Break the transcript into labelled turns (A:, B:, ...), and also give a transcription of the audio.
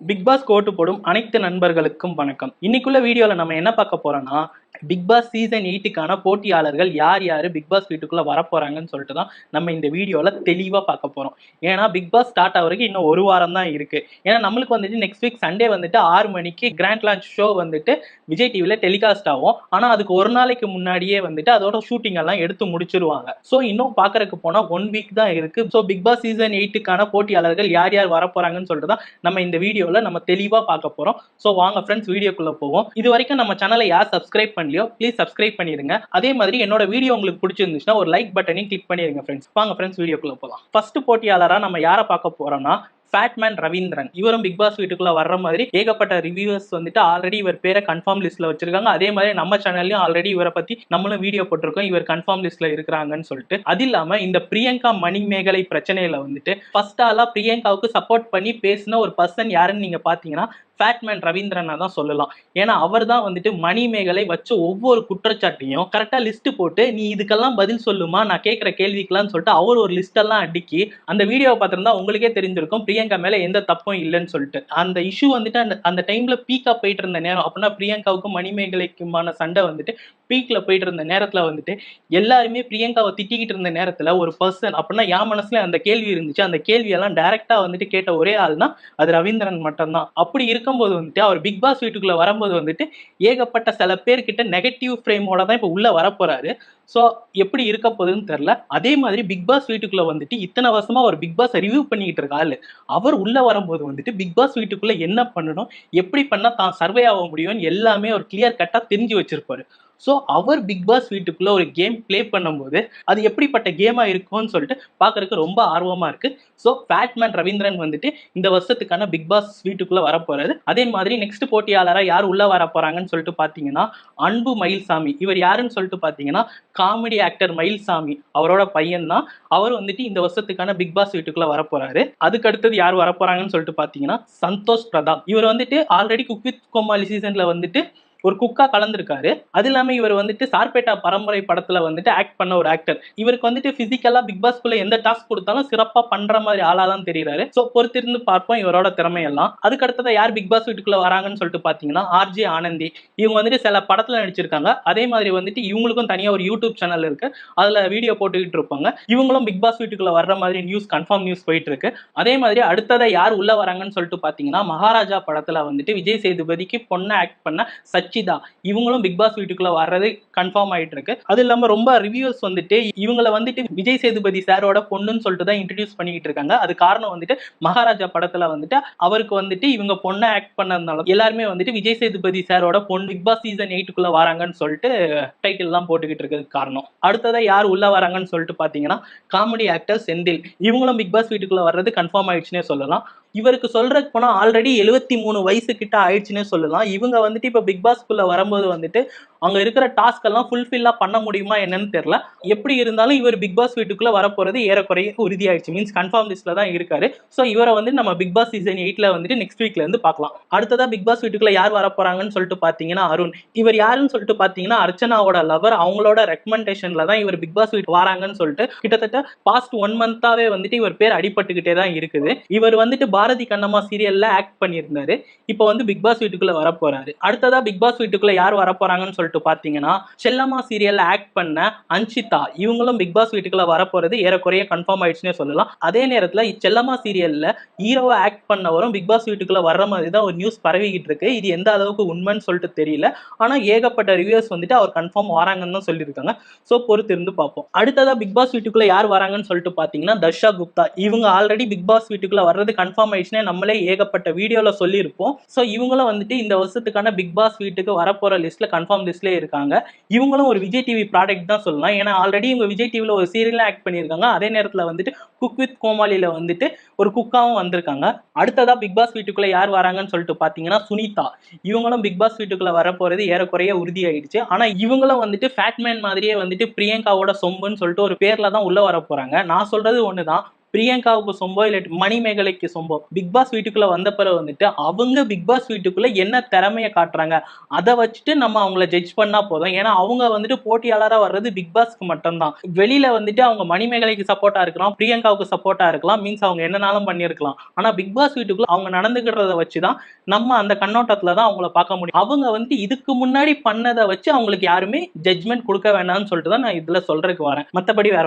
A: Big pass கோட்டு போடும் அனைத்து நண்பர்களுக்கும் வணக்கம். இன்னைக்குள்ள வீடியோல நம்ம என்ன பார்க்க போறோம்னா, பிக் பாஸ் சீசன் 8க்கான போட்டியாளர்கள் யார் யாரு பிக் பாஸ் வீட்டுக்குள்ள வரப்போறாங்கன்னு சொல்லிட்டு தான் நம்ம இந்த வீடியோல தெளிவா பார்க்க போறோம். ஏன்னா பிக் பாஸ் ஸ்டார்ட் ஆகிறதுக்கு இன்னும் ஒரு வாரம் தான் இருக்கு. ஏன்னா நம்மளுக்கு வந்துட்டு நெக்ஸ்ட் வீக் சண்டே வந்துட்டு 6 மணிக்கு கிராண்ட் லான்ச் ஷோ வந்துட்டு விஜய் டிவில டெலிகாஸ்ட் ஆகும். ஆனா அதுக்கு ஒரு நாளைக்கு முன்னாடியே வந்துட்டு அதோட ஷூட்டிங் எல்லாம் எடுத்து முடிச்சிருவாங்க. ஸோ இன்னும் பார்க்கறதுக்கு போனா 1 வீக் தான் இருக்கு. ஸோ பிக் பாஸ் சீசன் 8க்கான போட்டியாளர்கள் யார் யார் வரப்போறாங்கன்னு சொல்லிட்டு தான் நம்ம இந்த வீடியோல நம்ம தெளிவா பார்க்க போறோம். ஸோ வாங்க ஃப்ரெண்ட்ஸ் வீடியோக்குள்ள போவோம். இது வரைக்கும் நம்ம சேனலை யார் சப்ஸ்கிரைப் பண்ணலையோ ப்ளீஸ் சப்ஸ்கிரைப் பண்ணிருங்க. அதே மாதிரி என்னோட வீடியோ உங்களுக்கு பிடிச்சிருந்துச்சுன்னா ஒரு லைக் பட்டனையும் கிளிக் பண்ணிருங்க ஃப்ரெண்ட்ஸ். வாங்க ஃப்ரெண்ட்ஸ் வீடியோக்குள்ள போகலாம். ஃபர்ஸ்ட் போட்டியாளரா நம்ம யாரை பார்க்க போறோம்னா ஃபேட்மேன் ரவீந்திரன். இவரும் பிக் பாஸ் வீட்டுக்குள்ள வர்ற மாதிரி ஏகப்பட்ட ரிவ்யூவர்ஸ் வந்துட்டு ஆல்ரெடி இவர் பேரை கன்ஃபார்ம் லிஸ்ட்ல வச்சிருக்காங்க. அதே மாதிரி நம்ம சேனல்லையும் ஆல்ரெடி இவரை பத்தி நம்மளும் வீடியோ போட்டிருக்கோம், இவர் கன்ஃபார்ம் லிஸ்ட்ல இருக்கிறாங்கன்னு சொல்லிட்டு. அது இல்லாம இந்த பிரியங்கா மணிமேகலை பிரச்சனையில வந்துட்டு ஃபர்ஸ்ட் ஆளா பிரியங்காவுக்கு சப்போர்ட் பண்ணி பேசின ஒரு பர்சன் யாருன்னு நீங்க பாத்தீங்கன்னா ஃபேட்மேன் ரவீந்திரனை தான் சொல்லலாம். ஏன்னா அவர் தான் வந்துட்டு மணிமேகலை வச்ச ஒவ்வொரு குற்றச்சாட்டையும் கரெக்டா லிஸ்ட் போட்டு நீ இதுக்கெல்லாம் பதில் சொல்லுமா நான் கேட்கிற கேள்விக்கெல்லாம் சொல்லிட்டு அவர் ஒரு லிஸ்ட் எல்லாம் அடுக்கி அந்த வீடியோவை பார்த்திருந்தா உங்களுக்கே தெரிஞ்சிருக்கும் பிரியங்கா மேல எந்த தப்பும் இல்லைன்னு சொல்லிட்டு. அந்த இஷ்யூ வந்துட்டு அந்த டைம்ல பீக்கா போயிட்டு இருந்த நேரம் அப்படின்னா பிரியங்காவுக்கும் மணிமேகலைக்குமான சண்டை வந்துட்டு பீக்ல போயிட்டு இருந்த நேரத்துல வந்துட்டு எல்லாருமே பிரியங்காவை திட்டிக்கிட்டு இருந்த நேரத்துல ஒரு பர்சன் அப்படின்னா என் மனசுல அந்த கேள்வி இருந்துச்சு. அந்த கேள்வியெல்லாம் டைரக்டா வந்துட்டு கேட்ட ஒரே ஆள்னா அது ரவீந்திரன் மட்டும்தான். அப்படி இருக்கும்போது வந்துட்டு அவர் பிக் பாஸ் வீட்டுக்குள்ள வரும்போது வந்துட்டு ஏகப்பட்ட சில பேர்கிட்ட நெகட்டிவ் ஃப்ரேமோட தான் இப்ப உள்ள வரப்போறாரு. ஸோ எப்படி இருக்க போகுதுன்னு தெரியல. அதே மாதிரி பிக் பாஸ் வீட்டுக்குள்ள வந்துட்டு இத்தனை வருஷமா அவர் பிக் பாஸ் ரிவ்யூ பண்ணிக்கிட்டு இருக்காரு. அவர் உள்ள வரும்போது வந்துட்டு பிக் பாஸ் வீட்டுக்குள்ள என்ன பண்ணணும், எப்படி பண்ணா தான் சர்வே ஆக முடியும்னு எல்லாமே ஒரு கிளியர் கட்டா தெரிஞ்சு வச்சிருப்பாரு. ஸோ அவர் பிக் பாஸ் வீட்டுக்குள்ள ஒரு கேம் பிளே பண்ணும்போது அது எப்படிப்பட்ட கேமா இருக்கும்னு சொல்லிட்டு பார்க்கறதுக்கு ரொம்ப ஆர்வமா இருக்கு. ஸோ ஃபேட்மேன் ரவீந்திரன் வந்துட்டு இந்த வருஷத்துக்கான பிக் பாஸ் வீட்டுக்குள்ள வரப்போறாரு. அதே மாதிரி நெக்ஸ்ட் போட்டியாளராக யார் உள்ள வர போறாங்கன்னு சொல்லிட்டு பாத்தீங்கன்னா அன்பு மயில்சாமி. இவர் யாருன்னு சொல்லிட்டு பாத்தீங்கன்னா காமெடி ஆக்டர் மயில்சாமி அவரோட பையன் தான். அவர் வந்துட்டு இந்த வருஷத்துக்கான பிக் பாஸ் வீட்டுக்குள்ள வரப்போறாரு. அதுக்கு அடுத்தது யார் வரப்போறாங்கன்னு சொல்லிட்டு பாத்தீங்கன்னா சந்தோஷ் பிரதாப். இவர் வந்துட்டு ஆல்ரெடி குக் வித் கோமாளி சீசன்ல வந்துட்டு ஒரு குக்கா கலந்துருக்காரு. அது இல்லாம இவர் வந்துட்டு சார்பேட்டா பரம்பரை படத்துல வந்துட்டு ஆக்ட் பண்ண ஒரு ஆக்டர். இவருக்கு வந்துட்டு பிசிக்கலா பிக் பாஸ்குள்ள எந்த டாஸ்க் கொடுத்தாலும் சிறப்பா பண்ற மாதிரி ஆளாதான் தெரியுறாரு. சோ பொறுத்திருந்து பார்ப்போம் இவரோட திறமையெல்லாம். அதுக்கு அடுத்தது யார் பிக் பாஸ் வீட்டுக்குள்ள வராங்கன்னு சொல்லிட்டு பாத்தீங்கன்னா ஆர்ஜே ஆனந்தி. இவங்க வந்துட்டு சில படத்துல நடிச்சிருக்காங்க. அதே மாதிரி வந்துட்டு இவங்களுக்கும் தனியா ஒரு யூடியூப் சேனல் இருக்கு, அதுல வீடியோ போட்டுக்கிட்டு இருப்பாங்க. இவங்களும் பிக் பாஸ் வீட்டுக்குள்ள வர்ற மாதிரி நியூஸ் கன்ஃபார்ம் நியூஸ் போயிட்டு இருக்கு. அதே மாதிரி அடுத்ததை யார் உள்ள வராங்கன்னு சொல்லிட்டு பாத்தீங்கன்னா மகாராஜா படத்துல வந்துட்டு விஜய் சேதுபதிக்கு பொண்ணை ஆக்ட் பண்ண சச்சிதா. இவங்களும் பிக் பாஸ் வீட்டுக்குள்ள வர்றது கன்ஃபார்ம் ஆயிட்டு இருக்கு. அது இல்லாம ரொம்ப ரிவ்யூஸ் வந்துட்டு இவங்களை வந்துட்டு விஜய் சேதுபதி சாரோட பொண்ணுன்னு சொல்லிட்டு தான் இன்ட்ரடியூஸ் பண்ணிக்கிட்டு இருக்காங்க. அது காரணம் வந்துட்டு மகாராஜா படத்துல வந்துட்டு அவருக்கு வந்துட்டு இவங்க பொண்ணை ஆக்ட் பண்ணதுனால எல்லாருமே வந்துட்டு விஜய் சேதுபதி சாரோட பொண்ணு பிக் பாஸ் சீசன் 8க்குள்ள வராங்கன்னு சொல்லிட்டு டைட்டில் எல்லாம் போட்டுக்கிட்டு இருக்கிறதுக்கு காரணம். அடுத்ததா யார் உள்ள வராங்கன்னு சொல்லிட்டு பாத்தீங்கன்னா காமெடி ஆக்டர் செந்தில். இவங்களும் பிக் பாஸ் வீட்டுக்குள்ள வர்றது கன்ஃபார்ம் ஆயிடுச்சுன்னே சொல்லலாம். இவருக்கு சொல்றதுக்கு போனா ஆல்ரெடி 73 வயசு கிட்ட ஆயிடுச்சுன்னே சொல்லலாம். இவங்க வந்துட்டு இப்ப பிக் பாஸ்குள்ள வரும்போது வந்துட்டு அங்க இருக்கிற டாஸ்க் எல்லாம் ஃபுல்ஃபில்லா பண்ண முடியுமா என்னன்னு தெரியல. எப்படி இருந்தாலும் இவர் பிக் பாஸ் வீட்டுக்குள்ள வரப்போறது ஏறக்குறைய உறுதியாயிடுச்சு. மீன்ஸ் கன்ஃபார்ம் லிஸ்ட்ல தான் இருக்காரு. சோ இவரை வந்து நம்ம பிக் பாஸ் சீசன் 8ல வந்துட்டு நெக்ஸ்ட் வீக்ல இருந்து பார்க்கலாம். அடுத்ததா பிக் பாஸ் வீட்டுக்குள்ள யார் வரப்போறாங்கன்னு சொல்லிட்டு பாத்தீங்கன்னா அருண். இவர் யாருன்னு சொல்லிட்டு பாத்தீங்கன்னா அர்ச்சனாவோட லவர். அவங்களோட ரெக்கமெண்டேஷன்ல தான் இவர் பிக் பாஸ் வீட்டுக்கு வராங்கன்னு சொல்லிட்டு கிட்டத்தட்ட பாஸ்ட் 1 மந்தாவே வந்துட்டு இவர் பேர் அடிபட்டுக்கிட்டே தான் இருக்குது. இவர் வந்துட்டு பாரதி கண்ணம்மா சீரியல்ல ஆக்ட் பண்ணியிருந்தாரு. இப்போ வந்து பிக் பாஸ் வீட்டுக்குள்ள வரப்போறாரு. அடுத்ததா பிக் பாஸ் வீட்டுக்குள்ள யார் வரப்போறாங்கன்னு சொல்லிட்டு பாத்தீங்கன்னா செல்லம்மா சீரியல்ல ஆக்ட் பண்ண அன்ஷிதா. இவங்களும் பிக் பாஸ் வீட்டுக்குள்ள வரப்போறது ஏறக்குறைய கன்ஃபார்ம் ஆயிடுச்சுன்னே சொல்லலாம். அதே நேரத்துல செல்லம்மா சீரியல்ல ஹீரோவா ஆக்ட் பண்ணவரும் பிக் பாஸ் வீட்டுக்குள்ள வர்ற மாதிரி தான் ஒரு நியூஸ் பரவிக்கிட்டு இருக்கு. இது எந்த அளவுக்கு உண்மைன்னு சொல்லிட்டு தெரியல. ஆனா ஏகப்பட்ட ரிவ்யூஸ் வந்துட்டு அவர் கன்ஃபார்ம் வராங்கன்னு தான் சொல்லியிருக்காங்க. சோ பொறுத்து இருந்து பார்ப்போம். அடுத்ததா பிக் பாஸ் வீட்டுக்குள்ள யார் வராங்கன்னு சொல்லிட்டு பாத்தீங்கன்னா தர்ஷா குப்தா. இவங்க ஆல்ரெடி பிக் பாஸ் வீட்டுக்குள்ள வர்றது கன்ஃபார்ம் ஆயிடுச்சுன்னு நம்மளே ஏகப்பட்ட வீடியோல சொல்லியிருப்போம். சோ இவங்களும் வந்துட்டு இந்த வருஷத்துக்கான பிக் பாஸ் வீட்டுக்கு வரப்போற லிஸ்ட்ல கன்ஃபார்ம் லிஸ்ட்ல இருக்காங்க. இவங்களும் ஒரு விஜய் டிவி ப்ராடக்ட் தான் சொல்லலாம். ஏன்னா ஆல்ரெடி இவங்க விஜய் டிவில ஒரு சீரியல்ல ஆக்ட் பண்ணியிருக்காங்க. அதே நேரத்துல வந்துட்டு குக் வித் கோமாளியில வந்துட்டு ஒரு குக்காவும் வந்திருக்காங்க. அடுத்ததா பிக் பாஸ் வீட்டுக்குள்ள யார் வராங்கன்னு சொல்லிட்டு பாத்தீங்கன்னா சுனிதா. இவங்களும் பிக் பாஸ் வீட்டுக்குள்ள வரப்போறது ஏறக்குறைய உறுதி ஆயிடுச்சு. ஆனா இவங்களும் வந்துட்டு ஃபேட்மேன் மாதிரியே வந்துட்டு பிரியங்காவோட சொம்புன்னு சொல்லிட்டு ஒரு பேர்ல தான் உள்ள வர போறாங்க. நான் சொல்றது ஒண்ணுதான், பிரியங்காவுக்கு சொம்போ இல்ல மணிமேகலைக்கு சொம்போ, பிக் பாஸ் வீட்டுக்குள்ள வந்த பிறகு வந்துட்டு அவங்க பிக் பாஸ் வீட்டுக்குள்ள என்ன திறமையை காட்டுறாங்க அதை வச்சுட்டு நம்ம அவங்கள ஜட்ஜ் பண்ணா போதும். ஏன்னா அவங்க வந்துட்டு போட்டியாளரா வர்றது பிக் பாஸ்க்கு மட்டும்தான். வெளியில வந்துட்டு அவங்க மணிமேகலைக்கு சப்போர்ட்டா இருக்கலாம், பிரியங்காவுக்கு சப்போர்ட்டா இருக்கலாம், மீன்ஸ் அவங்க என்னனாலும் பண்ணியிருக்கலாம். ஆனா பிக் பாஸ் வீட்டுக்குள்ள அவங்க நடந்துக்கிறத வச்சுதான் நம்ம அந்த கண்ணோட்டத்துல தான் அவங்கள பார்க்க முடியும். அவங்க வந்து இதுக்கு முன்னாடி பண்ணதை வச்சு அவங்களுக்கு யாருமே ஜட்ஜ்மெண்ட் கொடுக்க வேண்டாம்னு சொல்லிட்டு தான் நான் இதுல சொல்றதுக்கு வரேன். மத்தபடி வேற